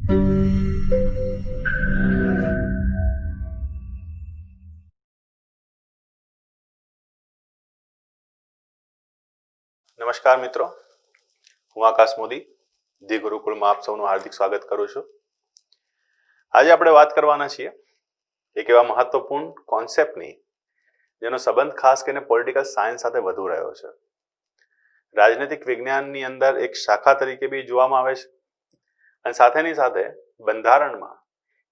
નમસ્કાર મિત્રો, હું આકાશ મોદી ધી ગુરુકુળમાં આપ સૌનું હાર્દિક સ્વાગત કરું છું. આજે આપણે વાત કરવાના છીએ એક એવા મહત્વપૂર્ણ કોન્સેપ્ટની જેનો સંબંધ ખાસ કરીને પોલિટિકલ સાયન્સ સાથે વધુ રહ્યો છે. રાજનૈતિક વિજ્ઞાનની અંદર એક શાખા તરીકે બી જોવામાં આવે છે અને સાથેની સાથે બંધારણમાં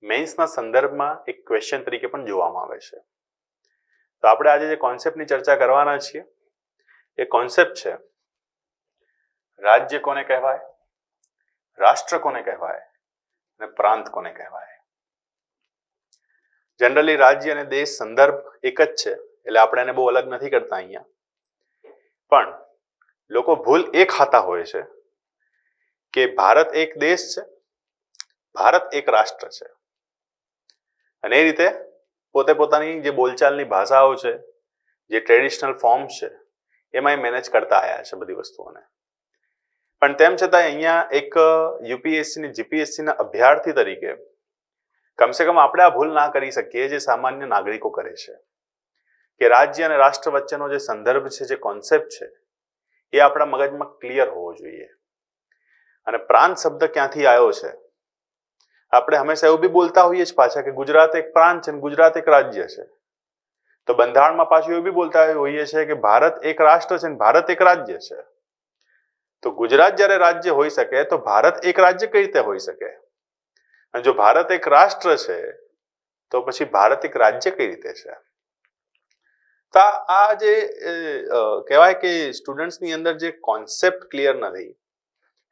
મેઇન્સના સંદર્ભમાં એક ક્વેશ્ચન તરીકે પણ જોવામાં આવે છે. તો આપણે આજે જે કોન્સેપ્ટની ચર્ચા કરવાના છીએ એ કોન્સેપ્ટ છે રાજ્ય કોને કહેવાય, રાષ્ટ્ર કોને કહેવાય અને પ્રાંત કોને કહેવાય. જનરલી રાજ્ય અને દેશ સંદર્ભ એક જ છે એટલે આપણે એને બહુ અલગ નથી કરતા અહીંયા, પણ લોકો ભૂલ એ ખાતા હોય છે કે ભારત એક દેશ છે, ભારત એક રાષ્ટ્ર છે અને એ રીતે પોતે પોતાની જે બોલચાલની ભાષાઓ છે, જે ટ્રેડિશનલ ફોર્મ્સ છે એમાં એ મેનેજ કરતા આવ્યા છે બધી વસ્તુઓને. પણ તેમ છતાં અહીંયા એક યુપીએસસી ને જીપીએસસી ના અભ્યાર્થી તરીકે કમસે કમ આપણે આ ભૂલ ના કરી શકીએ જે સામાન્ય નાગરિકો કરે છે કે રાજ્ય અને રાષ્ટ્ર વચ્ચેનો જે સંદર્ભ છે, જે કોન્સેપ્ટ છે એ આપણા મગજમાં ક્લિયર હોવો જોઈએ. અને પ્રાંત શબ્દ ક્યાંથી આવ્યો છે? આપણે હંમેશા એવું બી બોલતા હોઈએ જ પાછા કે ગુજરાત એક પ્રાંત છે અને ગુજરાત એક રાજ્ય છે. તો બંધારણમાં પાછું એવું બી બોલતા હોઈએ છે કે ભારત એક રાષ્ટ્ર છે અને ભારત એક રાજ્ય છે. તો ગુજરાત જ્યારે રાજ્ય હોઈ શકે તો ભારત એક રાજ્ય કઈ રીતે હોઈ શકે? અને જો ભારત એક રાષ્ટ્ર છે તો પછી ભારત એક રાજ્ય કઈ રીતે છે? તો આ જે કહેવાય કે સ્ટુડન્ટ્સની અંદર જે કોન્સેપ્ટ ક્લિયર નથી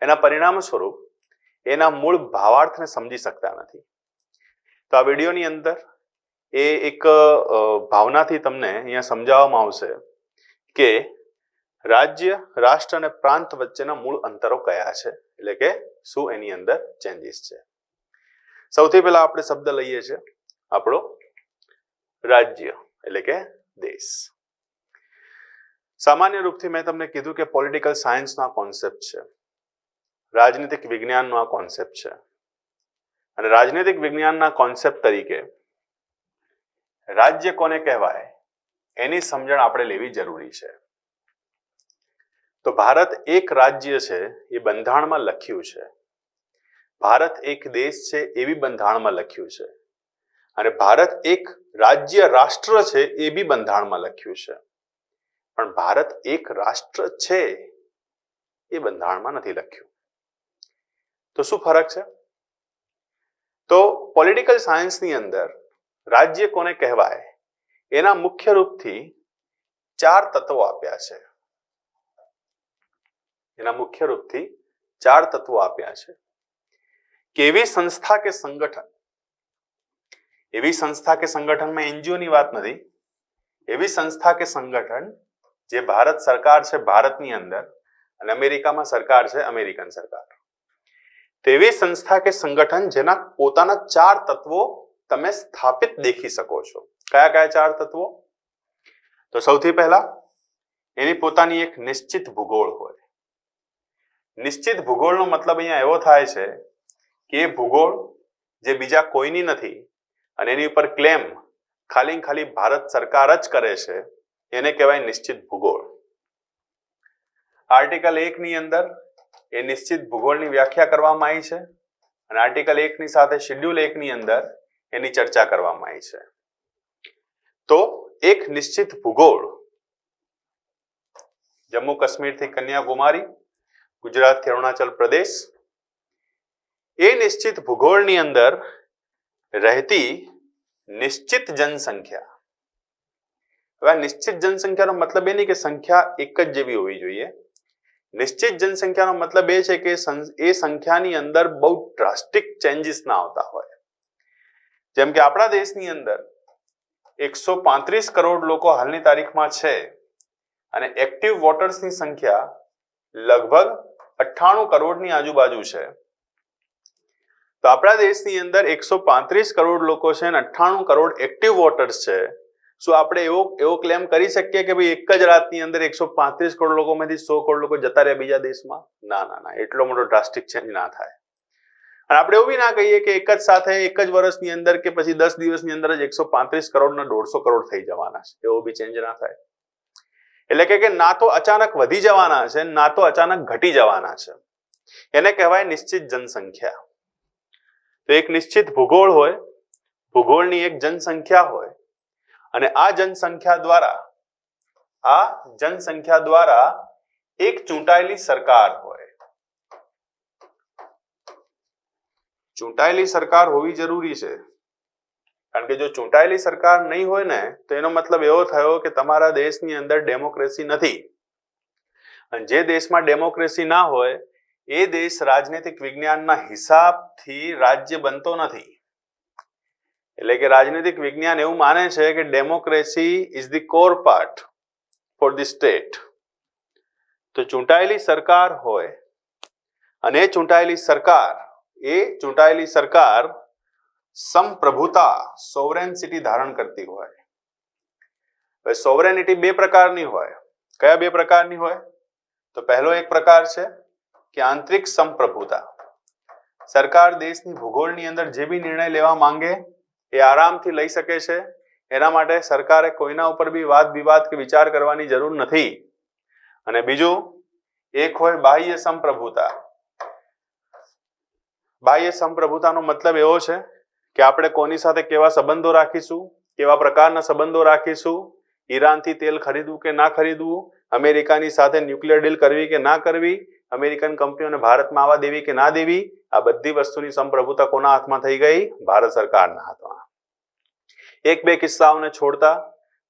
એના પરિણામ સ્વરૂપ એના મૂળ ભાવાર્થને સમજી શકતા નથી. તો આ વિડીયોની અંદર એ એક ભાવનાથી તમને અહીંયા સમજાવવામાં આવશે કે રાજ્ય, રાષ્ટ્ર અને પ્રાંત વચ્ચેના મૂળ અંતરો કયા છે, એટલે કે શું એની અંદર ચેન્જીસ છે. સૌથી પહેલા આપણે શબ્દ લઈએ છીએ આપણો રાજ્ય એટલે કે દેશ. સામાન્ય રૂપથી મેં તમને કીધું કે પોલિટિકલ સાયન્સનો આ કોન્સેપ્ટ છે, રાજનીતિક વિજ્ઞાનનો આ કોન્સેપ્ટ છે અને રાજનીતિક વિજ્ઞાનના કોન્સેપ્ટ તરીકે રાજ્ય કોને કહેવાય એની સમજણ આપણે લેવી જરૂરી છે. તો ભારત એક રાજ્ય છે એ બંધારણમાં લખ્યું છે, ભારત એક દેશ છે એ બી બંધારણમાં લખ્યું છે અને ભારત એક રાજ્ય રાષ્ટ્ર છે એ બી બંધારણમાં લખ્યું છે. પણ ભારત એક રાષ્ટ્ર છે એ બંધારણમાં નથી લખ્યું. તો શું ફરક છે? તો પોલિટિકલ સાયન્સની અંદર રાજ્ય કોને કહેવાય એના મુખ્ય રૂપથી 4 તત્વો આપ્યા છે. એના મુખ્ય રૂપથી 4 તત્વો આપ્યા છે. કેવી સંસ્થા કે સંગઠન, એવી સંસ્થા કે સંગઠનમાં એનજીઓ ની વાત નથી, એવી સંસ્થા કે સંગઠન જે ભારત સરકાર છે ભારતની અંદર અને અમેરિકામાં સરકાર છે અમેરિકન સરકાર, તેવી સંસ્થા કે સંગઠન જેના પોતાના 4 તત્વો તમે સ્થાપિત દેખી શકો છો. કયા કયા 4 તત્વો? તો સૌથી પહેલા એની પોતાની એક નિશ્ચિત ભૂગોળ હોય. નિશ્ચિત ભૂગોળનો મતલબ અહીંયા એવો થાય છે કે એ ભૂગોળ જે બીજા કોઈની નથી અને એની ઉપર ક્લેમ ખાલી ભારત સરકાર જ કરે છે એને કહેવાય નિશ્ચિત ભૂગોળ. આર્ટિકલ 1 ની અંદર એ નિશ્ચિત ભૂગોળની વ્યાખ્યા કરવામાં આવી છે અને આર્ટિકલ 1 ની સાથે શેડ્યુલ 1 ની અંદર એની ચર્ચા કરવામાં આવી છે. તો એક નિશ્ચિત ભૂગોળ જમ્મુ કાશ્મીર થી કન્યાકુમારી, ગુજરાત થી અરુણાચલ પ્રદેશ, એ નિશ્ચિત ભૂગોળની અંદર રહેતી નિશ્ચિત જનસંખ્યા. હવે નિશ્ચિત જનસંખ્યાનો મતલબ એ નહીં કે સંખ્યા એક જ જેવી હોવી જોઈએ. નિશ્ચિત જનસંખ્યાનો મતલબ એ છે કે એ સંખ્યાની અંદર બહુ ડ્રાસ્ટિક ચેન્જીસ ના આવતા હોય. જેમ કે આપણા દેશની અંદર 135 કરોડ લોકો હાલની તારીખમાં છે અને એક્ટિવ વોટર્સની સંખ્યા લગભગ 98 કરોડની આજુબાજુ છે. તો આપણા દેશની અંદર 135 કરોડ લોકો છે અને 98 કરોડ એક્ટિવ વોટર્સ છે. શું આપણે એવો ક્લેમ કરી શકીએ કે ભાઈ એક જ રાતની અંદર 135 કરોડ લોકોમાંથી 100 કરોડ લોકો જતા રહ્યા બીજા દેશમાં? ના, એટલો મોટો ડ્રાસ્ટિક ચેન્જ ના થાય. અને આપણે એવું બી ના કહીએ કે એક જ સાથે એક જ વર્ષની અંદર કે પછી 10 દિવસની અંદર જ 135 કરોડ ને 150 કરોડ થઈ જવાના છે, એવો બી ચેન્જ ના થાય. એટલે કે ના તો અચાનક વધી જવાના છે, ના તો અચાનક ઘટી જવાના છે. એને કહેવાય નિશ્ચિત જનસંખ્યા. તો એક નિશ્ચિત ભૂગોળ હોય, ભૂગોળની એક જનસંખ્યા હોય, અને આ જનસંખ્યા દ્વારા એક ચૂંટાયેલી સરકાર હોય. ચૂંટાયેલી સરકાર હોવી જરૂરી છે, કારણ કે જો ચૂંટાયેલી સરકાર નહીં હોય ને તો એનો મતલબ એવો થયો કે તમારા દેશની અંદર ડેમોક્રેસી નથી. અને જે દેશમાં ડેમોક્રેસી ના હોય એ દેશ રાજનૈતિક વિજ્ઞાનના હિસાબથી રાજ્ય બનતો નથી. એટલે કે રાજનૈતિક વિજ્ઞાન એવું માને છે કે democracy is the core part for the state. તો ચૂંટાયેલી સરકાર હોય અને ચૂંટાયેલી સરકાર સંપ્રભુતા સોવરેનિટી ધારણ કરતી હોય. હવે સોવરેનિટી બે પ્રકારની હોય. કયા બે પ્રકારની હોય? તો પહેલો એક પ્રકાર છે કે આંતરિક સંપ્રભુતા. સરકાર દેશની ભૂગોળની અંદર જે બી નિર્ણય લેવા માંગે એ આરામથી લઈ શકે છે. એના માટે સરકારે કોઈના ઉપર બી વાદ વિવાદ કે વિચાર કરવાની જરૂર નથી. અને બીજું એક હોય બાહ્ય સંપ્રભુતા. બાહ્ય સંપ્રભુતાનો મતલબ એવો છે કે આપણે કોની સાથે કેવા સંબંધો રાખીશું, કેવા પ્રકારના સંબંધો રાખીશું, ઈરાનથી તેલ ખરીદવું કે ના ખરીદવું, અમેરિકાની સાથે ન્યુક્લિયર ડીલ કરવી કે ના કરવી, અમેરિકન કંપનીઓને ભારતમાં આવવા દેવી કે ના દેવી, આ બધી વસ્તુની સંપ્રભુતા કોના હાથમાં થઈ ગઈ? ભારત સરકારના હાથમાં. એક બે કિસ્સાઓને છોડતા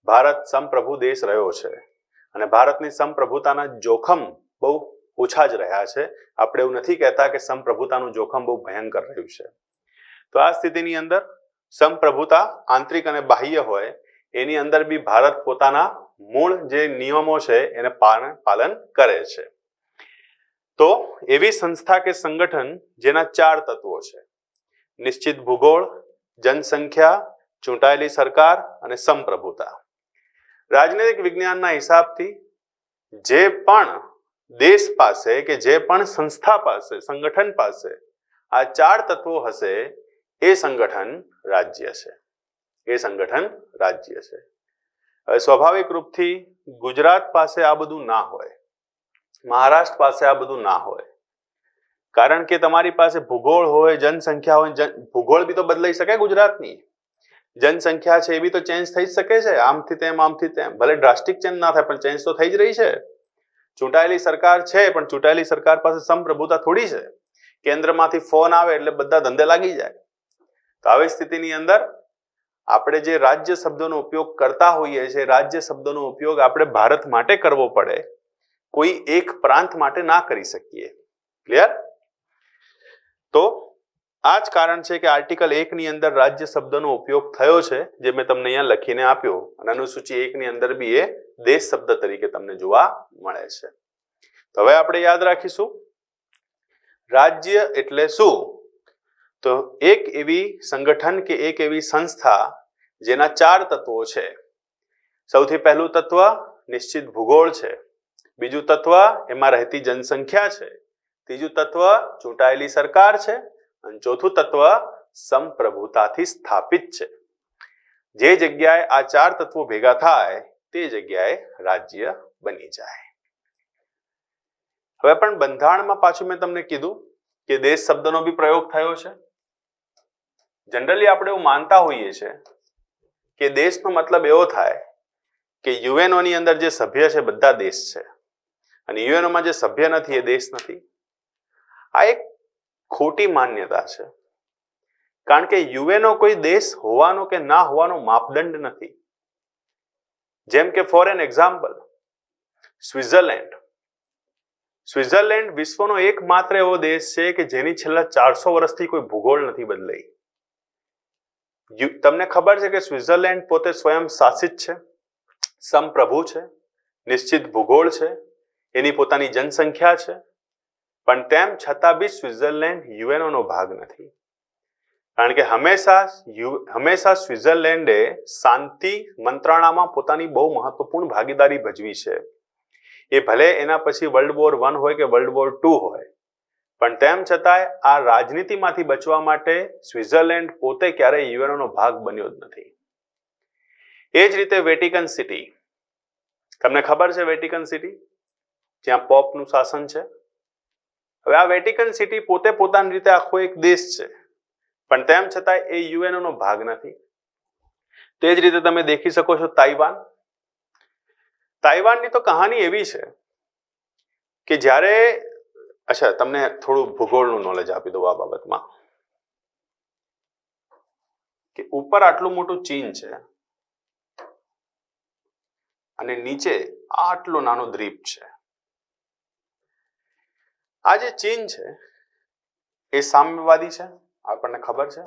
ભારત સંપ્રભુ દેશ રહ્યો છે અને ભારતની સંપ્રભુતાના જોખમ બહુ ઓછા જ રહ્યા છે. આપણે એવું નથી કહેતા કે સંપ્રભુતાનું જોખમ બહુ ભયંકર રહ્યું છે. તો આ સ્થિતિની અંદર સંપ્રભુતા આંતરિક અને બાહ્ય હોય, એની અંદર બી ભારત પોતાના મૂળ જે નિયમો છે એને પાલન કરે છે. તો એવી સંસ્થા કે સંગઠન જેના 4 તત્વો છે: નિશ્ચિત ભૂગોળ, જનસંખ્યા, ચૂંટાયેલી સરકાર અને સંપ્રભુતા. રાજનૈતિક વિજ્ઞાનના હિસાબથી જે પણ દેશ પાસે કે જે પણ સંસ્થા પાસે, સંગઠન પાસે આ 4 તત્વો હશે એ સંગઠન રાજ્ય છે. હવે સ્વાભાવિક રૂપથી ગુજરાત પાસે આ બધું ના હોય, મહારાષ્ટ્ર પાસે આ બધું ના હોય, કારણ કે તમારી પાસે ભૂગોળ હોય, જનસંખ્યા હોય. ભૂગોળ બી તો બદલાઈ શકે ગુજરાતની. જનસંખ્યા છે એ બી તો ચેન્જ થઈ જ શકે છે, આમથી તેમ આમથી તેમ. ભલે ડ્રાસ્ટિક ચેન્જ ના થાય પણ ચેન્જ તો થઈ જ રહી છે. ચૂંટાયેલી સરકાર છે પણ ચૂંટાયેલી સરકાર પાસે સંપ્રભુતા થોડી છે. કેન્દ્રમાંથી ફોન આવે એટલે બધા ધંધે લાગી જાય. તો આવી સ્થિતિની અંદર આપણે જે રાજ્ય શબ્દોનો ઉપયોગ કરતા હોઈએ છીએ, રાજ્ય શબ્દોનો ઉપયોગ આપણે ભારત માટે કરવો પડે, કોઈ એક પ્રાંત માટે ના કરી શકીએ. ક્લિયર? તો આ જ કારણ છે કે આર્ટિકલ 1 ની અંદર રાજ્ય શબ્દનો ઉપયોગ થયો છે, જે મેં તમને અહીંયા લખીને આપ્યો. અને અનુસૂચિ 1 ની અંદર બી એ દેશ શબ્દ તરીકે તમને જોવા મળે છે. તો હવે આપણે યાદ રાખીશું રાજ્ય એટલે શું? તો એક એવી સંગઠન કે એક એવી સંસ્થા જેના 4 તત્વો છે. સૌથી પહેલું તત્વ નિશ્ચિત ભૂગોળ છે, બીજું તત્વ એમાં રહેતી જનસંખ્યા છે, ત્રીજું તત્વ ચૂંટાયેલી સરકાર છે, અને ચોથું તત્વ સંપ્રભુતાથી સ્થાપિત છે. જે જગ્યાએ આ 4 તત્વો ભેગા થાય તે જગ્યાએ રાજ્ય બની જાય. હવે પણ બંધારણમાં પાછું મેં તમને કીધું કે દેશ શબ્દનો બી પ્રયોગ થયો છે. જનરલી આપણે એવું માનતા હોઈએ છીએ કે દેશનો મતલબ એવો થાય કે યુએનઓ ની અંદર જે સભ્ય છે બધા દેશ છે, અને યુએનઓ માં જે સભ્ય નથી એ દેશ નથી. આ એક ખોટી માન્યતા છે, કારણ કે યુએનઓ કોઈ દેશ હોવાનો કે ના હોવાનો માપદંડ નથી. જેમ કે ફોર એન એક્ઝામ્પલ સ્વિટ્ઝરલેન્ડ વિશ્વનો એકમાત્ર એવો દેશ છે કે જેની છેલ્લા 400 વર્ષથી કોઈ ભૂગોળ નથી બદલાઈ. તમને ખબર છે કે સ્વિટ્ઝરલેન્ડ પોતે સ્વયં શાસિત છે, સંપ્રભુ છે, નિશ્ચિત ભૂગોળ છે, એની પોતાની જનસંખ્યા છે, પણ તેમ છતાં બી સ્વિટ્ઝરલેન્ડ યુએનઓ નો ભાગ નથી. કારણ કે હંમેશા સ્વિટ્ઝરલેન્ડે શાંતિ મંત્રણામાં પોતાની બહુ મહત્વપૂર્ણ ભાગીદારી ભજવી છે. એ ભલે એના પછી વર્લ્ડ વોર 1 હોય કે વર્લ્ડ વોર 2 હોય, પણ તેમ છતાંય આ રાજનીતિમાંથી બચવા માટે સ્વિટ્ઝરલેન્ડ પોતે ક્યારેય યુએનઓનો ભાગ બન્યો જ નથી. એ જ રીતે વેટિકન સિટી, તમને ખબર છે વેટિકન સિટી જ્યાં પોપનું શાસન છે. હવે આ વેટિકન સિટી પોતે પોતાની રીતે આખો એક દેશ છે, પણ તેમ છતાંય એ યુએનઓનો ભાગ નથી. તે જ રીતે તમે દેખી શકો છો તાઇવાન. તાઇવાનની તો કહાની એવી છે કે જ્યારે તમને થોડું ભૂગોળનું નોલેજ આપી દઉં આ બાબતમાં, કે ઉપર આટલું મોટું ચીન છે અને નીચે આટલો નાનો દ્વીપ છે. આ જે ચીન છે એ સામ્યવાદી છે, આપણને ખબર છે.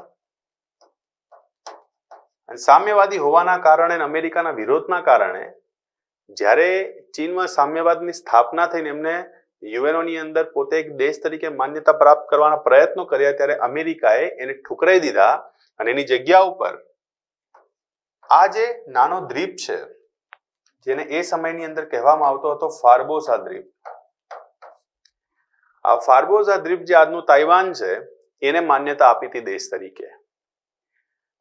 અને સામ્યવાદી હોવાના કારણે અને અમેરિકાના વિરોધના કારણે જ્યારે ચીનમાં સામ્યવાદની સ્થાપના થઈને એમને યુએનઓની અંદર પોતે એક દેશ તરીકે માન્યતા પ્રાપ્ત કરવાના પ્રયત્નો કર્યા, ત્યારે અમેરિકાએ એને ઠુકરાઈ દીધા અને એની જગ્યા ઉપર આ જે નાનો દ્વીપ છે જેને એ સમયની અંદર કહેવામાં આવતો હતો ફાર્બોસા દ્વીપ. આ ફાર્બોસા દ્વીપ જે આજનું તાઇવાન છે એને માન્યતા આપી હતી દેશ તરીકે.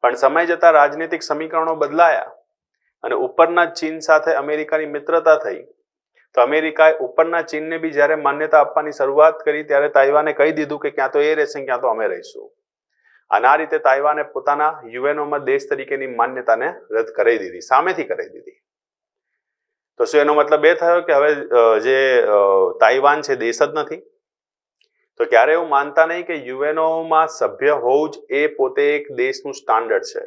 પણ સમય જતા રાજનીતિક સમીકરણો બદલાયા અને ઉપરના ચીન સાથે અમેરિકાની મિત્રતા થઈ, તો અમેરિકાએ ઉપરના ચીનને બી જ્યારે માન્યતા આપવાની શરૂઆત કરી ત્યારે તાઇવાને કહી દીધું કે ક્યાં તો એ રહેશે ક્યાં તો અમે રહીશું. અને આ રીતે તાઇવાને પોતાના યુએનઓમાં દેશ તરીકેની માન્યતાને રદ કરી દીધી, સામેથી કરી દીધી. તો શું એનો મતલબ એ થયો કે હવે જે તાઇવાન છે દેશ જ નથી? તો ક્યારે એવું માનતા નહીં કે યુએનઓમાં સભ્ય હોવું જ એ પોતે એક દેશનું સ્ટાન્ડર્ડ છે.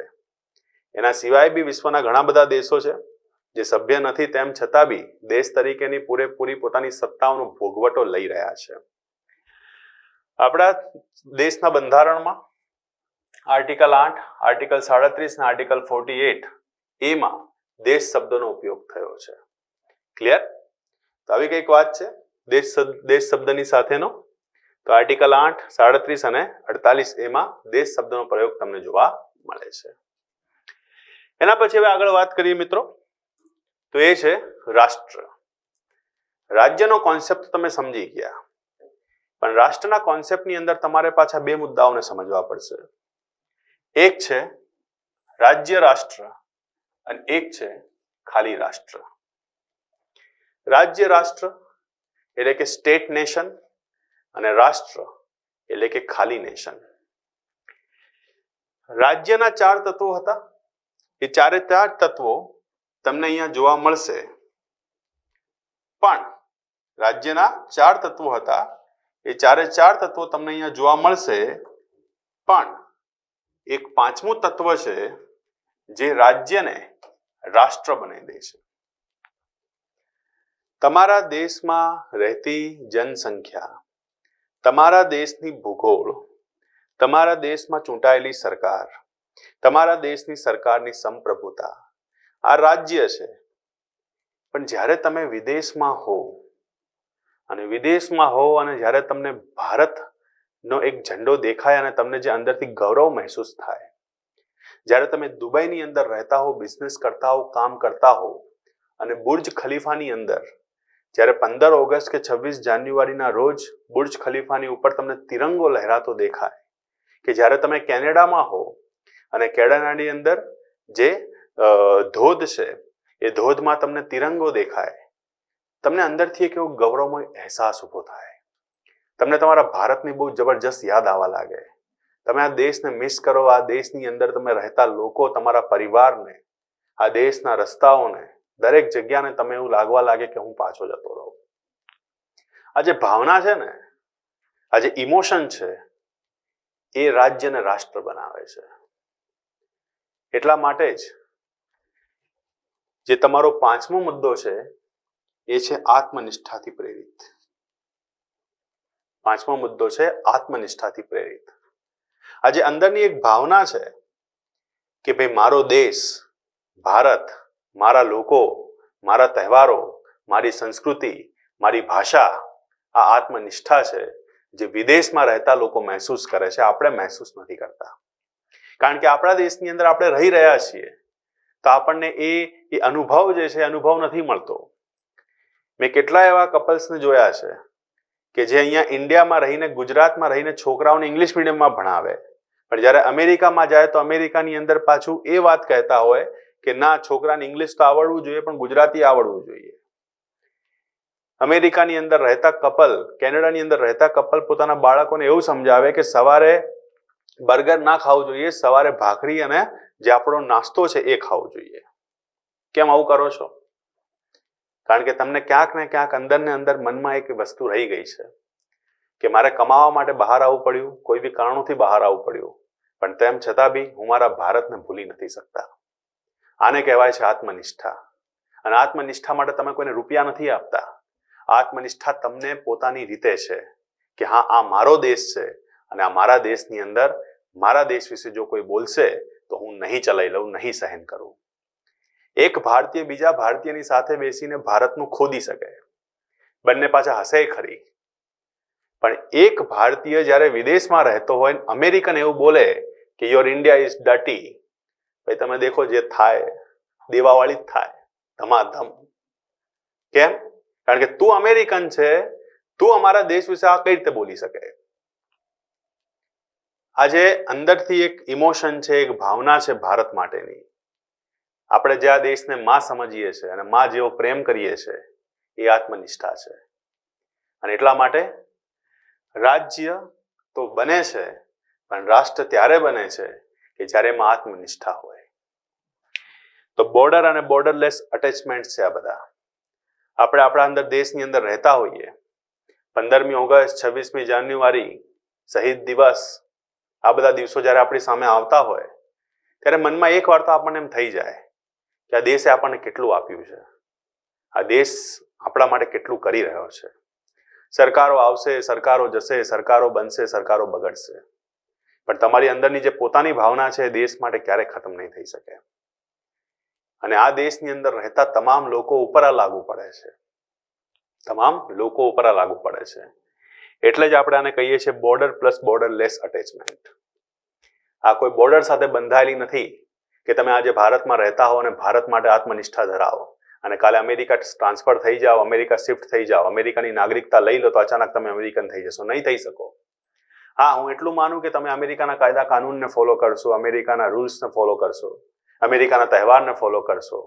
એના સિવાય બી વિશ્વના ઘણા બધા દેશો છે જે સભ્ય નથી, તેમ છતાં બી દેશ તરીકેની પૂરેપૂરી પોતાની સત્તાઓનો ભોગવટો લઈ રહ્યા છે. આપણા દેશના બંધારણમાં આર્ટિકલ 8, આર્ટિકલ 37 અને આર્ટિકલ 48 એમાં દેશ શબ્દનો ઉપયોગ થયો છે. ક્લિયર? તો આવી કઈક વાત છે દેશ શબ્દની સાથેનો. તો આર્ટિકલ 8, 37 અને 48 એમાં દેશ શબ્દનો પ્રયોગ તમને જોવા મળે છે. એના પછી હવે આગળ વાત કરીએ મિત્રો, તો એ છે રાષ્ટ્ર. રાજ્યનો કોન્સેપ્ટ તમે સમજી ગયા, પણ રાષ્ટ્રના કોન્સેપ્ટની અંદર તમારે પાછા બે મુદ્દાઓને સમજવા પડશે. એક છે રાજ્ય રાષ્ટ્ર અને એક છે ખાલી રાષ્ટ્ર. રાજ્ય રાષ્ટ્ર એટલે કે સ્ટેટ નેશન અને રાષ્ટ્ર એટલે કે ખાલી નેશન. રાજ્યના 4 તત્વો હતા. એ 4 તત્વો તમને અહીંયા જોવા મળશે, પણ રાજ્યના 4 તત્વો હતા. એ 4 તત્વો તમને અહીંયા જોવા મળશે, પણ એક 5મું તત્વ છે જે રાજ્યને રાષ્ટ્ર બનાવી દે છે. તમારા દેશમાં રહેતી જનસંખ્યા, તમારા દેશની ભૂગોળ, તમારા દેશમાં ચૂંટાયેલી સરકાર, તમારા દેશની સરકારની સંપ્રભુતા, આ રાજ્ય છે. પણ જ્યારે તમે વિદેશમાં હો અને જ્યારે તમને ભારતનો એક ઝંડો દેખાય અને તમને જે અંદરથી ગૌરવ મહેસૂસ થાય, જ્યારે તમે દુબઈની અંદર રહેતા હો, બિઝનેસ કરતા હો, કામ કરતા હો અને બુર્જ ખલીફાની અંદર જ્યારે 15 ઓગસ્ટ કે 26 જાન્યુઆરીના રોજ બુર્જ ખલીફાની ઉપર તમને તિરંગો લહેરાતો દેખાય, કે જ્યારે તમે કેનેડામાં હો અને કેનેડાની અંદર જે ધોધ છે એ ધોધમાં તમને તિરંગો દેખાય, તમને અંદરથી એક એવો ગૌરવમય અહેસાસ ઊભો થાય. તમને તમારા ભારતની બહુ જબરજસ્ત યાદ આવવા લાગે. તમે આ દેશને મિસ કરો, આ દેશની અંદર તમે રહેતા લોકો, તમારા પરિવારને, આ દેશના રસ્તાઓને, દરેક જગ્યાને તમે એવું લાગવા લાગે કે હું પાછો જતો રહું. આ જે ભાવના છે ને, આ જે ઇમોશન છે, એ રાજ્યને રાષ્ટ્ર બનાવે છે. એટલા માટે જ જે તમારો 5મો મુદ્દો છે એ છે આત્મનિષ્ઠાથી પ્રેરિત. 5મો મુદ્દો છે આત્મનિષ્ઠાથી પ્રેરિત. આ જે અંદરની એક ભાવના છે કે ભાઈ મારો દેશ ભારત, મારા લોકો, મારા તહેવારો, મારી સંસ્કૃતિ, મારી ભાષા, આ આત્મનિષ્ઠા છે જે વિદેશમાં રહેતા લોકો મહેસૂસ કરે છે, આપણે મહેસૂસ નથી કરતા. કારણ કે આપણા દેશની અંદર આપણે રહી રહ્યા છીએ તો આપણને એ અનુભવ જે છે અનુભવ નથી મળતો. મેં કેટલા એવા કપલ્સને જોયા છે કે જે અહીંયા ઇન્ડિયામાં રહીને ગુજરાતમાં રહીને છોકરાઓને ઇંગ્લિશ મીડિયમમાં ભણાવે, પણ જ્યારે અમેરિકામાં જાય તો અમેરિકાની અંદર પાછું એ વાત કહેતા હોય કે ના, છોકરાને ઇંગ્લિશ તો આવડવું જોઈએ પણ ગુજરાતી આવડવું જોઈએ. અમેરિકાની અંદર રહેતા કપલ, કેનેડાની અંદર રહેતા કપલ પોતાના બાળકોને એવું સમજાવે કે સવારે બર્ગર ના ખાવું જોઈએ, સવારે ભાખરી અને જે આપણો નાસ્તો છે એ ખાવું જોઈએ. કેમ આવું કરો છો? કારણ કે તમને ક્યાંક ને ક્યાંક અંદર ને અંદર મનમાં એક વસ્તુ રહી ગઈ છે કે મારે કમાવા માટે બહાર આવવું પડ્યું, કોઈ બી કારણોથી બહાર આવવું પડ્યું, પણ તેમ છતાં બી હું મારા ભારતને ભૂલી નથી શકતા. આને કહેવાય છે આત્મનિષ્ઠા. અને આત્મનિષ્ઠા માટે તમે કોઈને રૂપિયા નથી આપતા. આત્મનિષ્ઠા તમને પોતાની રીતે છે કે હા, આ મારો દેશ છે અને આ મારા દેશની અંદર મારા દેશ વિશે જો કોઈ બોલશે તો હું નહીં ચલાવી લઉં, નહીં સહન કરું. એક ભારતીય બીજા ભારતીયની સાથે બેસીને ભારતનું ખોદી શકે, બંને પાછા હસે ખરી, પણ એક ભારતીય જ્યારે વિદેશમાં રહેતો હોય, અમેરિકન એવું બોલે કે યોર ઇન્ડિયા ઇઝ ડર્ટી, ભાઈ તમે દેખો જે થાય દેવાવાળી જ થાય, ધમાધમ. કેમ? કારણ કે તું અમેરિકન છે, તું અમારા દેશ વિશે આ કઈ રીતે બોલી શકે? આજે અંદરથી એક ઇમોશન છે, એક ભાવના છે ભારત માટેની. આપણે જે આ દેશને માં સમજીએ છીએ અને માં જેવો પ્રેમ કરીએ છીએ એ આત્મનિષ્ઠા છે. અને એટલા માટે રાજ્ય તો બને છે, પણ રાષ્ટ્ર ત્યારે બને છે કે જ્યારે એમાં આત્મનિષ્ઠા હોય. તો બોર્ડર અને બોર્ડરલેસ અટેચમેન્ટ છે આ બધા. આપણે આપણા અંદર દેશની અંદર રહેતા હોઈએ, 15મી ઓગસ્ટ, 26મી જાન્યુઆરી, શહીદ દિવસ, આ બધા દિવસો જ્યારે આપણી સામે આવતા હોય ત્યારે મનમાં એક વાર તો આપણને એમ થઈ જાય કે આ દેશે આપણને કેટલું આપ્યું છે, આ દેશ આપણા માટે કેટલું કરી રહ્યો છે. સરકારો આવશે, સરકારો જશે, સરકારો બનશે, સરકારો બગડશે, પણ તમારી અંદરની જે પોતાની ભાવના છે એ દેશ માટે ક્યારેય ખતમ નહીં થઈ શકે. અને આ દેશની અંદર રહેતા તમામ લોકો ઉપર આ લાગુ પડે છે, તમામ લોકો ઉપર આ લાગુ પડે છે. એટલે જ આપણે આને કહીએ છીએ બોર્ડર પ્લસ બોર્ડરલેસ અટેચમેન્ટ. આ કોઈ બોર્ડર સાથે બંધાયેલી નથી કે તમે આજે ભારતમાં રહેતા હો અને ભારત માટે આત્મનિષ્ઠા ધરાવો અને કાલે અમેરિકા ટ્રાન્સફર થઈ જાઓ, અમેરિકા શિફ્ટ થઈ જાઓ, અમેરિકાની નાગરિકતા લઈ લો તો અચાનક તમે અમેરિકન થઈ જશો. નહીં થઈ શકો. હા, હું એટલું માનું કે તમે અમેરિકાના કાયદા કાનૂનને ફોલો કરશો, અમેરિકાના રૂલ્સને ફોલો કરશો, અમેરિકાના તહેવારને ફોલો કરશો,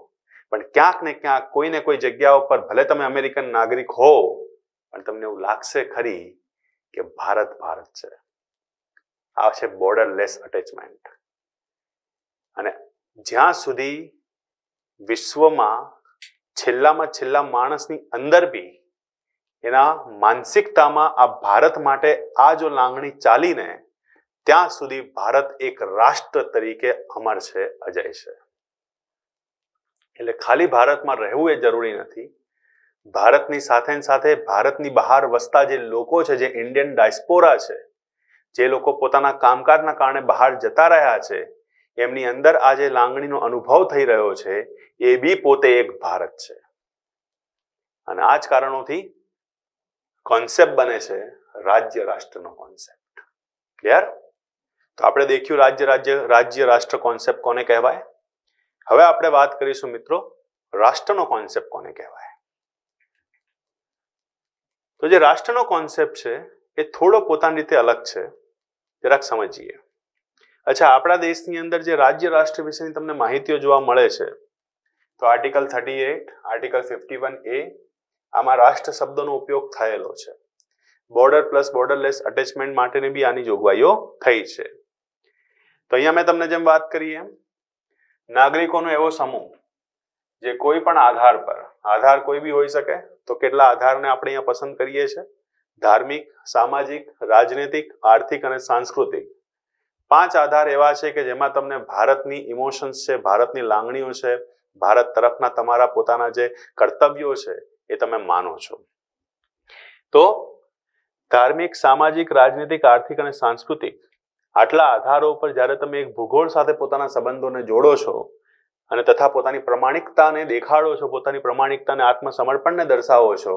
પણ ક્યાંક ને ક્યાંક કોઈ ને કોઈ જગ્યા ઉપર ભલે તમે અમેરિકન નાગરિક હો, પણ તમને એવું લાગશે ખરી કે ભારત ભારત છે. આ છે બોર્ડરલેસ અટેચમેન્ટ. અને જ્યાં સુધી વિશ્વમાં છેલ્લામાં છેલ્લા માણસની અંદર બી એના માનસિકતામાં આ ભારત માટે આ જો લાગણી ચાલીને, ત્યાં સુધી ભારત એક રાષ્ટ્ર તરીકે અમર છે, અજય છે. એટલે ખાલી ભારતમાં રહેવું એ જરૂરી નથી. ભારતની સાથે ભારતની બહાર વસતા જે લોકો છે, જે ઇન્ડિયન ડાયસ્પોરા છે, જે લોકો પોતાના કામકાજના કારણે બહાર જતા રહ્યા છે, એમની અંદર આ જે લાગણીનો અનુભવ થઈ રહ્યો છે એ બી પોતે એક ભારત છે. અને આ જ કારણોથી કોન્સેપ્ટ બને છે રાજ્ય રાષ્ટ્રનો કોન્સેપ્ટ. ક્લિયર? તો આપણે દેખ્યું રાજ્ય રાષ્ટ્ર કોન્સેપ્ટ કોને કહેવાય. હવે આપણે વાત કરીશું મિત્રો રાષ્ટ્રનો કોન્સેપ્ટ કોને કહેવાય. તો જે રાષ્ટ્રનો કોન્સેપ્ટ છે એ થોડો પોતાની રીતે અલગ છે, જરાક સમજીએ. અચ્છા, આપણા દેશની અંદર જે રાજ્ય રાષ્ટ્ર વિશેની તમને માહિતીઓ જોવા મળે છે, તો આર્ટિકલ 38, આર્ટિકલ 51A, આમાં રાષ્ટ્ર શબ્દનો ઉપયોગ થયેલો છે. બોર્ડર પ્લસ બોર્ડરલેસ અટેચમેન્ટ માટેની બી આની જોગવાઈઓ થઈ છે. તો અહીંયા મેં તમને જેમ વાત કરી એમ નાગરિકોનો એવો સમૂહ જે કોઈ પણ આધાર પર, આધાર કોઈ બી હોઈ શકે, તો કેટલા આધારને આપણે અહીંયા પસંદ કરીએ છીએ? ધાર્મિક, સામાજિક, રાજનૈતિક, આર્થિક અને સાંસ્કૃતિક. 5 આધાર એવા છે કે જેમાં તમને ભારતની ઇમોશન્સ છે, ભારતની લાગણીઓ છે, ભારત તરફના તમારા પોતાના જે કર્તવ્યો છે એ તમે માનો છો. તો ધાર્મિક, સામાજિક, રાજનૈતિક, આર્થિક અને સાંસ્કૃતિક આટલા આધારો પર જ્યારે તમે એક ભૂગોળ સાથે પોતાના સંબંધોને જોડો છો અને તથા પોતાની પ્રમાણિકતાને દેખાડો છો, પોતાની પ્રમાણિકતાને આત્મસમર્પણને દર્શાવો છો,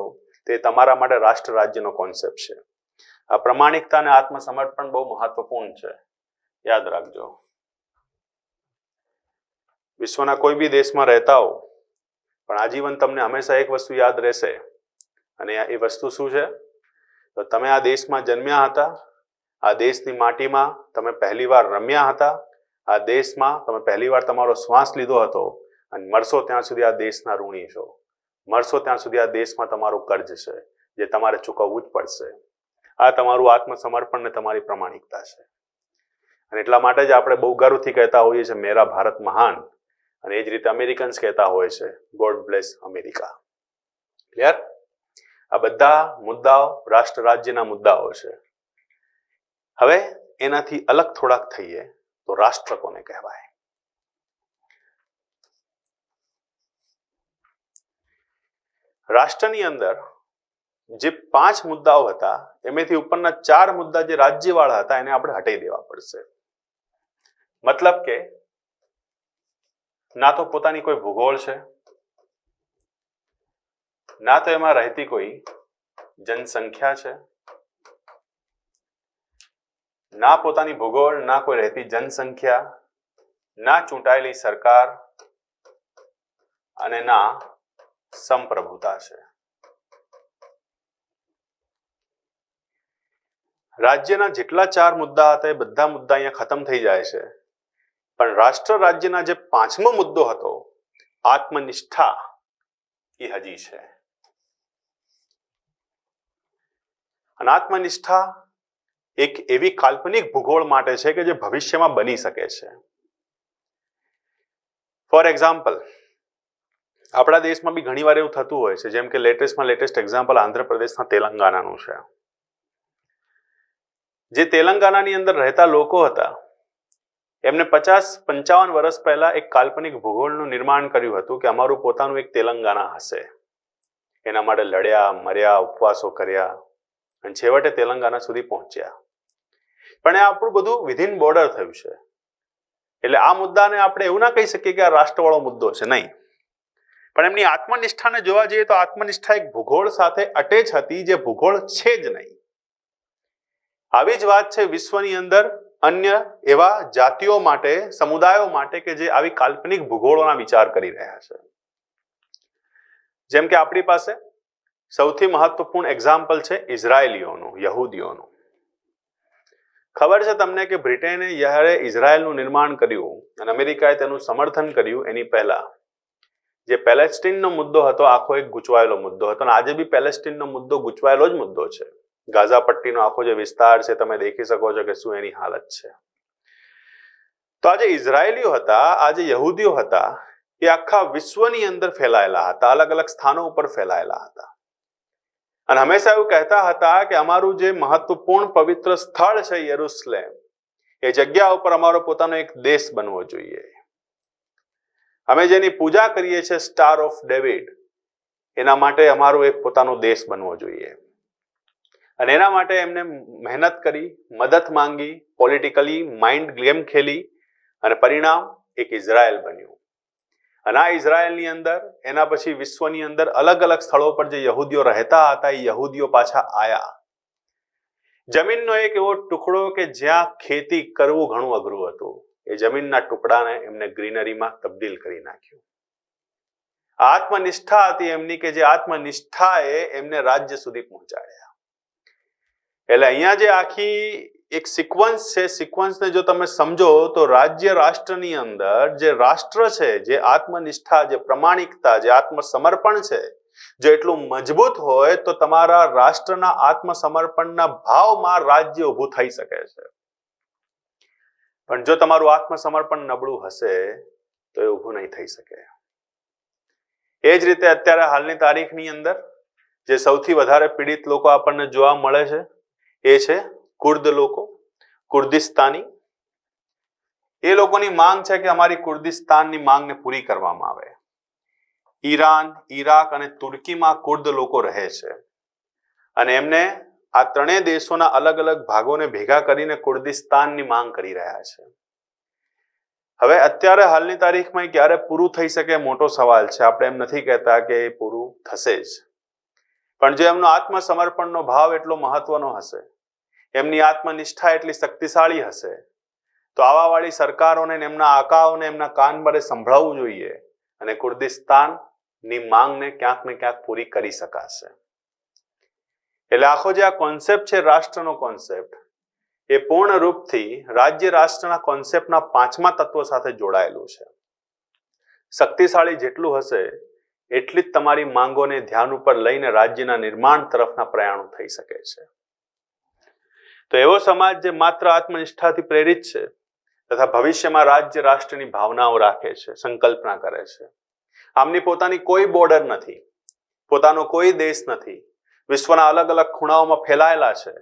તે તમારા માટે રાષ્ટ્ર રાજ્યનો કોન્સેપ્ટ છે. આ પ્રમાણિકતા અને આત્મસમર્પણ બહુ મહત્વપૂર્ણ છે, યાદ રાખજો. વિશ્વના કોઈ બી દેશમાં રહેતા હો, પણ આજીવન તમને હંમેશા એક વસ્તુ યાદ રહેશે, અને એ વસ્તુ શું છે? તો તમે આ દેશમાં જન્મ્યા હતા, આ દેશની માટીમાં તમે પહેલીવાર રમ્યા હતા, આ દેશમાં તમે પહેલીવાર તમારો શ્વાસ લીધો હતો અને મરશો ત્યાં સુધી આ દેશના ઋણી છો. મરશો ત્યાં સુધી આ દેશમાં તમારું કર્જ છે જે તમારે ચૂકવવું જ પડશે. આ તમારું આત્મસમર્પણ ને તમારી પ્રામાણિકતા છે. અને એટલા માટે જ આપણે બહુ ગર્વથી કહેતા હોઈએ છીએ મેરા ભારત મહાન, અને એ જ રીતે અમેરિકન્સ કહેતા હોય છે ગોડ બ્લેસ અમેરિકા. ક્લિયર? આ બધા મુદ્દાઓ રાષ્ટ્ર રાજ્યના મુદ્દાઓ છે. હવે એનાથી અલગ થોડાક થઈએ તો રાષ્ટ્ર કોને કહેવાય? રાષ્ટ્રની અંદર જે 5 મુદ્દાઓ હતા એમાંથી ઉપરના 4 મુદ્દા જે રાજ્યવાળા હતા એને આપણે હટાવી દેવા પડશે. મતલબ કે ના તો પોતાની કોઈ ભૂગોળ છે, ના તો એમાં રહેતી કોઈ જનસંખ્યા છે, ના પોતાની ભૂગોળ, ના કોઈ રહેતી જનસંખ્યા, ના ચૂંટાયેલી સરકાર અને ના સંપ્રભુતા છે. રાજ્યના જેટલા 4 મુદ્દા હતા એ બધા મુદ્દા અહીંયા ખતમ થઈ જાય છે. પણ રાષ્ટ્ર રાજ્યના જે 5મો મુદ્દો હતો આત્મનિષ્ઠા એ હજી છે. અને આત્મનિષ્ઠા એક એવી કાલ્પનિક ભૂગોળ માટે છે કે જે ભવિષ્યમાં બની શકે છે. ફોર એક્ઝામ્પલ, આપણા દેશમાં બી ઘણી વાર એવું થતું હોય છે, જેમ કે લેટેસ્ટ એક્ઝામ્પલ આંધ્રપ્રદેશના તેલંગાનાનું છે. જે તેલંગાનાની અંદર રહેતા લોકો હતા એમને 50-55 વર્ષ પહેલા એક કાલ્પનિક ભૂગોળનું નિર્માણ કર્યું હતું કે અમારું પોતાનું એક તેલંગાના હશે. એના માટે લડ્યા, મર્યા, ઉપવાસો કર્યા અને છેવટે તેલંગાના સુધી પહોંચ્યા. પણ એ આપણું બધું વિધિન બોર્ડર થયું છે. એટલે આ મુદ્દાને આપણે એવું ના કહી શકીએ કે આ રાષ્ટ્રવાળો મુદ્દો છે, નહીં. પણ એમની આત્મનિષ્ઠાને જોવા જઈએ તો આત્મનિષ્ઠા એક ભૂગોળ સાથે અટેચ હતી જે ભૂગોળ છે જ નહીં. આવી જ વાત છે વિશ્વની અંદર અન્ય એવા જાતિઓ માટે, સમુદાયો માટે કે જે આવી કાલ્પનિક ભૂગોળોના વિચાર કરી રહ્યા છે. જેમ કે આપણી પાસે સૌથી મહત્વપૂર્ણ એક્ઝામ્પલ છે ઇઝરાયેલીઓનું, યહૂદીઓનું. ખબર છે તમને કે બ્રિટને જ્યારે ઇઝરાયેલનું નિર્માણ કર્યું અને અમેરિકાએ તેનું સમર્થન કર્યું એની પહેલા જે પેલેસ્ટીનનો મુદ્દો હતો આખો એક ગૂંચવાયેલો મુદ્દો હતો, અને આજે બી પેલેસ્ટીનનો મુદ્દો ગૂંચવાયેલો જ મુદ્દો છે. ગાઝા પટ્ટીનો આખો જે વિસ્તાર છે તમે દેખી શકો છો કે શું એની હાલત છે. તો આ જે ઇઝરાયેલીઓ હતા, આ જે યહૂદીઓ હતા, એ આખા વિશ્વની અંદર ફેલાયેલા હતા, અલગ અલગ સ્થાનો ઉપર ફેલાયેલા હતા. અને હંમેશા એવું કહેતા હતા કે અમારું જે મહત્વપૂર્ણ પવિત્ર સ્થળ છે યરુશલેમ, એ જગ્યા ઉપર અમારો પોતાનો એક દેશ બનવો જોઈએ. અમે જેની પૂજા કરીએ છીએ સ્ટાર ઓફ ડેવિડ, એના માટે અમારો એક પોતાનો દેશ બનવો જોઈએ. અને એના માટે એમને મહેનત કરી, મદદ માંગી, પોલિટિકલી માઇન્ડ ગેમ ખેલી અને પરિણામ એક ઇઝરાયલ બન્યું. અને આ ઇઝરાયલની અંદર એના પછી વિશ્વની અંદર અલગ અલગ સ્થળો પર જે યહૂદીઓ રહેતા હતા એ યહૂદીઓ પાછા આયા. જમીનનો એક એવો ટુકડો કે જ્યાં ખેતી કરવું ઘણું અઘરું હતું, એ જમીનના ટુકડાને એમને ગ્રીનરીમાં તબદીલ કરી નાખ્યું. આત્મનિષ્ઠા હતી એમની કે જે આત્મનિષ્ઠાએ એમને રાજ્ય સુધી પહોંચાડ્યા. એટલે અહીંયા જે આખી એક સિક્વન્સ છે, સિક્વન્સને જો તમે સમજો તો રાજ્ય રાષ્ટ્રની અંદર જે રાષ્ટ્ર છે, જે આત્મનિષ્ઠા, જે પ્રમાણિકતા, જે આત્મસમર્પણ છે, જો એટલું મજબૂત હોય તો તમારા રાષ્ટ્રના આત્મસમર્પણના ભાવમાં રાજ્ય ઊભું થઈ શકે છે. પણ જો તમારું આત્મસમર્પણ નબળું હશે તો એ ઊભું નહીં થઈ શકે. એ જ રીતે અત્યારે હાલની તારીખની અંદર જે સૌથી વધારે પીડિત લોકો આપણને જોવા મળે છે એ છે કુર્દ લોકો, કુર્દિસ્તાની. એ લોકોની માંગ છે કે અમારી કુર્દિસ્તાનની માંગને પૂરી કરવામાં આવે. ઈરાન, ઈરાક અને તુર્કીમાં કુર્દ લોકો રહે છે અને એમને આ ત્રણેય દેશોના અલગ અલગ ભાગોને ભેગા કરીને કુર્દિસ્તાનની માંગ કરી રહ્યા છે. હવે અત્યારે હાલની તારીખમાં ક્યારે પૂરું થઈ શકે મોટો સવાલ છે. આપણે એમ નથી કહેતા કે એ પૂરું થશે જ, પણ જો એમનો આત્મસમર્પણનો ભાવ એટલો મહત્વનો હશે, એમની આત્મનિષ્ઠા એટલી શક્તિશાળી હશે, તો આવાવાળી સરકારોને એમના આકાઓને એમના કાન ભરે સંભળાવવું જોઈએ અને કુર્દિસ્તાનની માંગને ક્યાંક ને ક્યાંક પૂરી કરી શકાશે. એટલે આખો જે આ કોન્સેપ્ટ છે રાષ્ટ્રનો કોન્સેપ્ટ એ પૂર્ણ રૂપથી રાજ્ય રાષ્ટ્રના કોન્સેપ્ટના પાંચમા તત્વો સાથે જોડાયેલું છે. શક્તિશાળી જેટલું હશે એટલી જ તમારી માંગોને ધ્યાન ઉપર લઈને રાજ્યના નિર્માણ તરફના પ્રયાણો થઈ શકે છે. તો એવો સમાજ જે માત્ર આત્મનિષ્ઠાથી પ્રેરિત છે તથા ભવિષ્યમાં રાજ્ય રાષ્ટ્રની ભાવનાઓ રાખે છે, સંકલ્પના કરે છે. આમની પોતાની કોઈ બોર્ડર નથી, પોતાનો કોઈ દેશ નથી, વિશ્વના અલગ અલગ ખૂણાઓમાં ફેલાયેલા છે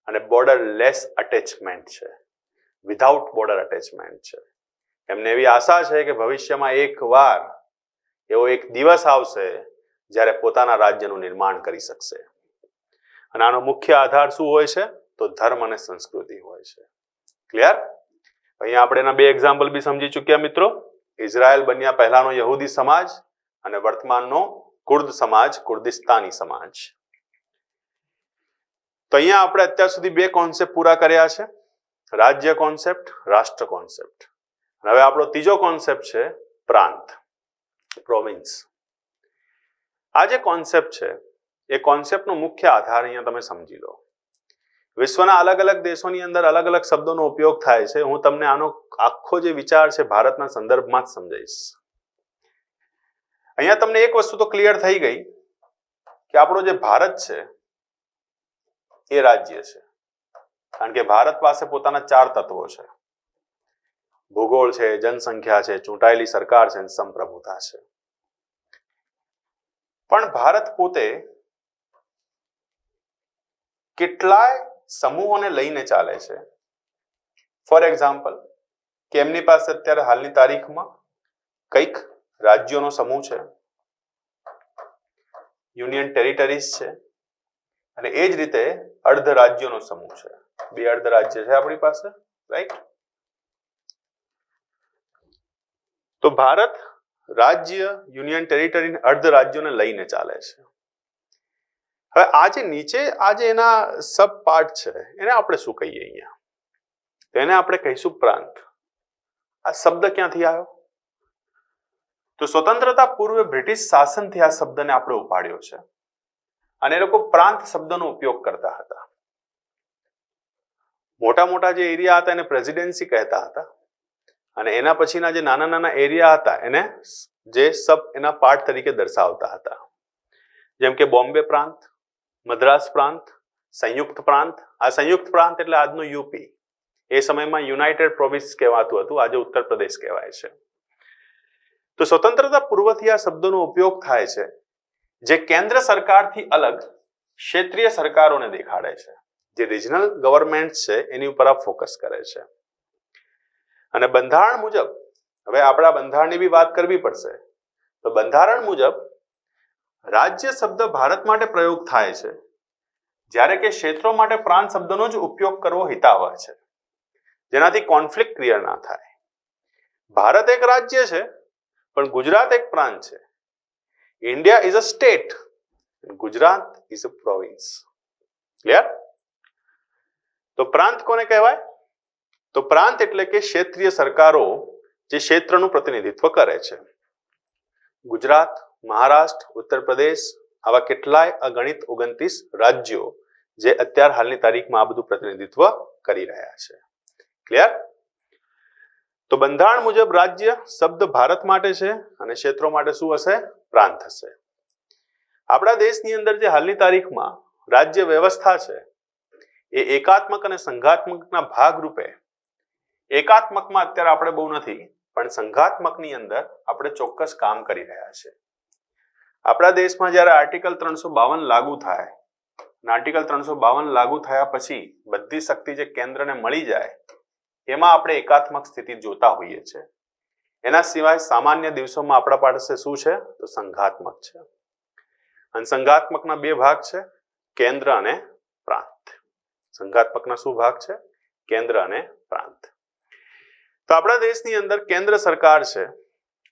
અને બોર્ડર લેસ અટેચમેન્ટ છે, વિધાઉટ બોર્ડર અટેચમેન્ટ છે. એમને એવી આશા છે કે ભવિષ્યમાં એકવાર એવો એક દિવસ આવશે જ્યારે પોતાના રાજ્યનું નિર્માણ કરી શકશે. અને આનો મુખ્ય આધાર શું હોય છે? તો ધર્મ અને સંસ્કૃતિ હોય છે. ક્લિયર? અહીંયા આપણે એના બે એક્ઝામ્પલ બી સમજી ચૂક્યા મિત્રો. ઇઝરાયલ બન્યા પહેલાનો યહૂદી સમાજ અને વર્તમાનનો કુર્દ સમાજ, કુર્દિસ્તાની સમાજ. તો અહીંયા આપણે અત્યાર સુધી બે કોન્સેપ્ટ પૂરા કર્યા છે, રાજ્ય કોન્સેપ્ટ, રાષ્ટ્ર કોન્સેપ્ટ. હવે આપણો ત્રીજો કોન્સેપ્ટ છે પ્રાંત, પ્રોવિન્સ. આ જે કોન્સેપ્ટ છે એ કોન્સેપ્ટનો મુખ્ય આધાર અહીંયા તમે સમજી લો. વિશ્વના અલગ અલગ દેશોની અંદર અલગ અલગ શબ્દોનો ઉપયોગ થાય છે. હું તમને આનો આખો જે વિચાર છે ભારતના સંદર્ભમાં જ સમજાવીશ. અહીંયા તમને એક વસ્તુ તો ક્લિયર થઈ ગઈ કે આપણો જે ભારત છે એ રાજ્ય છે, કારણ કે ભારત પાસે પોતાના 4 તત્વો છે: ભૂગોળ છે, જનસંખ્યા છે, ચૂંટાયેલી સરકાર છે અને સંપ્રભુતા છે. પણ ભારત પોતે કેટલાય સમૂહોને લઈને ચાલે છે. ફોર એક્ઝામ્પલ કે એમની પાસે અત્યારે હાલની તારીખમાં કઈક રાજ્યોનો સમૂહ છે, યુનિયન ટેરિટરીઝ છે, અને એ જ રીતે અર્ધ રાજ્યોનો સમૂહ છે. 2 અર્ધ રાજ્ય છે આપણી પાસે, રાઈટ? તો ભારત રાજ્ય, યુનિયન ટેરિટરી, અર્ધ રાજ્યોને લઈને ચાલે છે. હવે આ જે નીચે આ જે એના સબ પાર્ટ છે એને આપણે શું કહીએ અહીંયા? તો એને આપણે કહીશું પ્રાંત. આ શબ્દ ક્યાંથી આવ્યો? તો સ્વતંત્રતા પૂર્વે બ્રિટિશ શાસનથી આ શબ્દને આપણે ઉપાડ્યો છે અને એ લોકો પ્રાંત શબ્દનો ઉપયોગ કરતા હતા. મોટા મોટા જે એરિયા હતા એને પ્રેસિડેન્સી કહેતા હતા અને એના પછીના જે નાના નાના એરિયા હતા એને જે સબ એના પાર્ટ તરીકે દર્શાવતા હતા, જેમ કે બોમ્બે પ્રાંત, મદ્રાસ પ્રાંત, સંયુક્ત પ્રાંત. આ સંયુક્ત પ્રાંત એટલે આજનો યુપી. એ સમયમાં યુનાઇટેડ પ્રોવિન્સ કહેવાતું હતું, આજે ઉત્તર પ્રદેશ કહેવાય છે. તો સ્વતંત્રતા પૂર્વથી આ શબ્દોનો ઉપયોગ થાય છે જે કેન્દ્ર સરકારથી અલગ ક્ષેત્રીય સરકારોને દેખાડે છે. જે રિજનલ ગવર્નમેન્ટ છે એની ઉપર આ ફોકસ કરે છે. અને બંધારણ મુજબ, હવે આપણા બંધારણની બી વાત કરવી પડશે, તો બંધારણ મુજબ રાજ્ય શબ્દ ભારત માટે પ્રયોગ થાય છે જ્યારે કે ક્ષેત્રો માટે પ્રાંત શબ્દનો જ ઉપયોગ કરવો હિતાવહ છે, જેનાથી કોન્ફ્લિક્ટ ક્લિયર ના થાય. ભારત એક રાજ્ય છે પણ ગુજરાત એક પ્રાંત છે. India is a state, Gujarat is a province. Clear? તો પ્રાંત કોને કહેવાય? તો પ્રાંત એટલે કે ક્ષેત્રીય સરકારો જે ક્ષેત્રનું પ્રતિનિધિત્વ કરે છે. ગુજરાત, મહારાષ્ટ્ર, ઉત્તર પ્રદેશ આવા કેટલાય અગણિત 29 રાજ્યો જે અત્યાર હાલની તારીખમાં આ બધું પ્રતિનિધિત્વ કરી રહ્યા છે. ક્લિયર? તો બંધારણ મુજબ રાજ્ય શબ્દ ભારત માટે છે અને ક્ષેત્રો માટે શું હશે? પ્રાંત હશે. આપણા દેશની અંદર જે હાલની તારીખમાં રાજ્ય વ્યવસ્થા છે એ એકાત્મક અને સંઘાત્મકના ભાગરૂપે, એકાત્મકમાં અત્યારે આપણે બહુ નથી પણ સંઘાત્મકની અંદર આપણે ચોક્કસ કામ કરી રહ્યા છે. આપણા દેશમાં જ્યારે આર્ટિકલ 352 લાગુ થાય અને આર્ટિકલ 352 લાગુ થયા પછી બધી શક્તિ જે કેન્દ્રને મળી જાય એમાં આપણે એકાત્મક સ્થિતિ જોતા હોઈએ છીએ. એના સિવાય સામાન્ય દિવસોમાં આપણા પાસે શું છે? તો સંઘાત્મક છે. અને સંઘાત્મકના 2 ભાગ છે, કેન્દ્ર અને પ્રાંત. સંઘાત્મકના શું ભાગ છે? કેન્દ્ર અને પ્રાંત. તો આપણા દેશની અંદર કેન્દ્ર સરકાર છે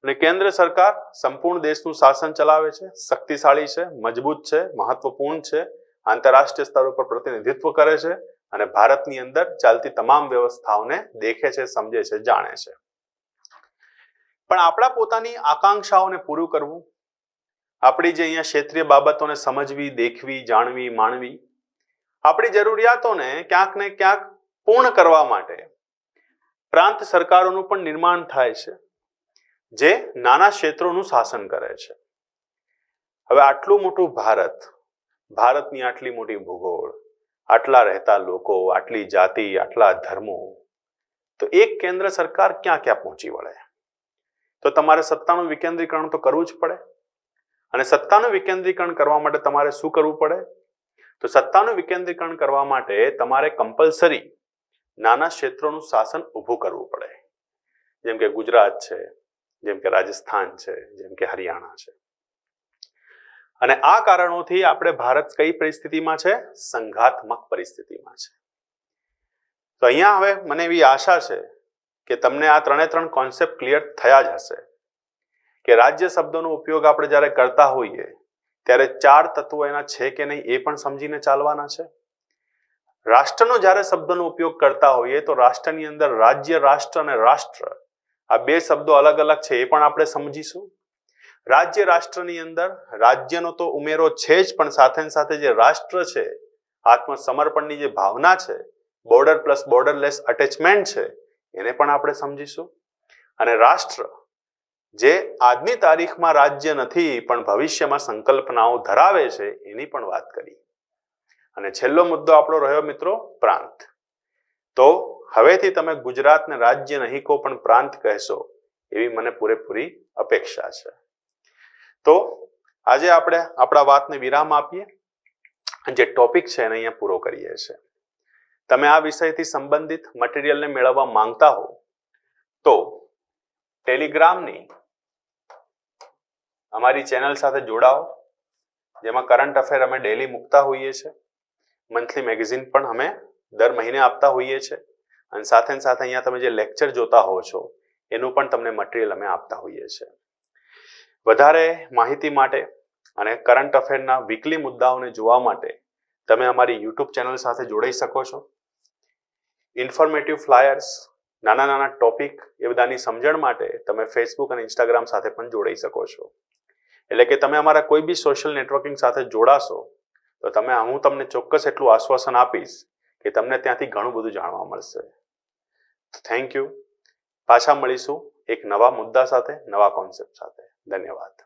અને કેન્દ્ર સરકાર સંપૂર્ણ દેશનું શાસન ચલાવે છે, શક્તિશાળી છે, મજબૂત છે, મહત્વપૂર્ણ છે, આંતરરાષ્ટ્રીય સ્તર ઉપર પ્રતિનિધિત્વ કરે છે અને ભારતની અંદર ચાલતી તમામ વ્યવસ્થાઓને દેખે છે, સમજે છે, જાણે છે. પણ આપણા પોતાની આકાંક્ષાઓને પૂરું કરવું, આપણી જે અહીંયા ક્ષેત્રીય બાબતોને સમજવી, દેખવી, જાણવી, માણવી, આપણી જરૂરિયાતોને ક્યાંક ને ક્યાંક પૂર્ણ કરવા માટે પ્રાંત સરકારોનું પણ નિર્માણ થાય છે, જે નાના ક્ષેત્રોનું શાસન કરે છે. હવે આટલું મોટું ભારતની આટલી મોટી ભૂગોળ, આટલા રહેતા લોકો, આટલી જાતિ, આટલા ધર્મો, તો એક કેન્દ્ર સરકાર ક્યાં ક્યાં પહોંચી વળે? તો તમારે સત્તાનું વિકેન્દ્રીકરણ તો કરવું જ પડે. અને સત્તાનું વિકેન્દ્રીકરણ કરવા માટે તમારે શું કરવું પડે? તો સત્તાનું વિકેન્દ્રીકરણ કરવા માટે તમારે કમ્પલસરી નાના ક્ષેત્રોનું શાસન ઊભું કરવું પડે, જેમ કે ગુજરાત છે, જેમ કે રાજસ્થાન છે, જેમ કે હરિયાણા છે. અને આ કારણોથી આપણે ભારત કઈ પરિસ્થિતિમાં છે? સંઘાત્મક પરિસ્થિતિમાં છે. તો અહીંયા હવે મને એવી આશા છે કે તમને આ ત્રણે ત્રણ કોન્સેપ્ટ ક્લિયર થયા જ હશે કે રાજ્ય શબ્દનો ઉપયોગ આપણે જ્યારે કરતા હોઈએ ત્યારે ચાર તત્વો એના છે કે નહીં એ પણ સમજીને ચાલવાના છે. રાષ્ટ્રનો જ્યારે શબ્દનો ઉપયોગ કરતા હોઈએ તો રાષ્ટ્રની અંદર રાજ્ય, રાષ્ટ્ર અને રાષ્ટ્ર આ બે શબ્દો અલગ અલગ છે એ પણ આપણે સમજીશું. રાજ્ય રાષ્ટ્રની અંદર રાજ્યનો તો ઉમેરો છે જ, પણ સાથે સાથે જે રાષ્ટ્ર છે, આત્મસમર્પણની જે ભાવના છે, બોર્ડર પ્લસ બોર્ડરલેસ અટેચમેન્ટ છે, એને પણ આપણે સમજીશું. અને રાષ્ટ્ર જે આજની તારીખમાં રાજ્ય નથી પણ ભવિષ્યમાં સંકલ્પનાઓ ધરાવે છે એની પણ વાત કરી. અને છેલ્લો મુદ્દો આપણો રહ્યો મિત્રો પ્રાંત. તો હવેથી તમે ગુજરાતને રાજ્ય નહીં કહો પણ પ્રાંત કહેશો એવી મને પૂરેપૂરી અપેક્ષા છે. તો આજે આપણે આપણા વાતને વિરામ આપીએ. જે ટોપિક છે એને અહીંયા પૂરો કરીએ છીએ. તમે આ વિષયથી સંબંધિત મટીરિયલને મેળવવા માંગતા હો તો ટેલિગ્રામની અમારી ચેનલ સાથે જોડાઓ, જેમાં કરંટ અફેર અમે ડેલી મૂકતા હોઈએ છીએ. મંથલી મેગેઝિન પણ અમે દર મહિને આપતા હોઈએ છીએ. અને સાથે સાથે અહીંયા તમે જે લેક્ચર જોતા હો છો એનું પણ તમને મટીરિયલ અમે આપતા હોઈએ છીએ. વધારે માહિતી માટે અને કરંટ અફેરના વીકલી મુદ્દાઓને જોવા માટે તમે અમારી યુટ્યુબ ચેનલ સાથે જોડાઈ શકો છો. ઇન્ફોર્મેટિવ ફ્લાયર્સ, નાના નાના ટોપિક એ બધાની સમજણ માટે તમે ફેસબુક અને ઇન્સ્ટાગ્રામ સાથે પણ જોડાઈ શકો છો. એટલે કે તમે અમારા કોઈ બી સોશિયલ નેટવર્કિંગ સાથે જોડાશો તો હું તમને ચોક્કસ એટલું આશ્વાસન આપીશ કે તમને ત્યાંથી ઘણું બધું જાણવા મળશે. Thank you. પાછા મળીશું એક નવા મુદ્દા સાથે, નવા કોન્સેપ્ટ સાથે. ધન્યવાદ.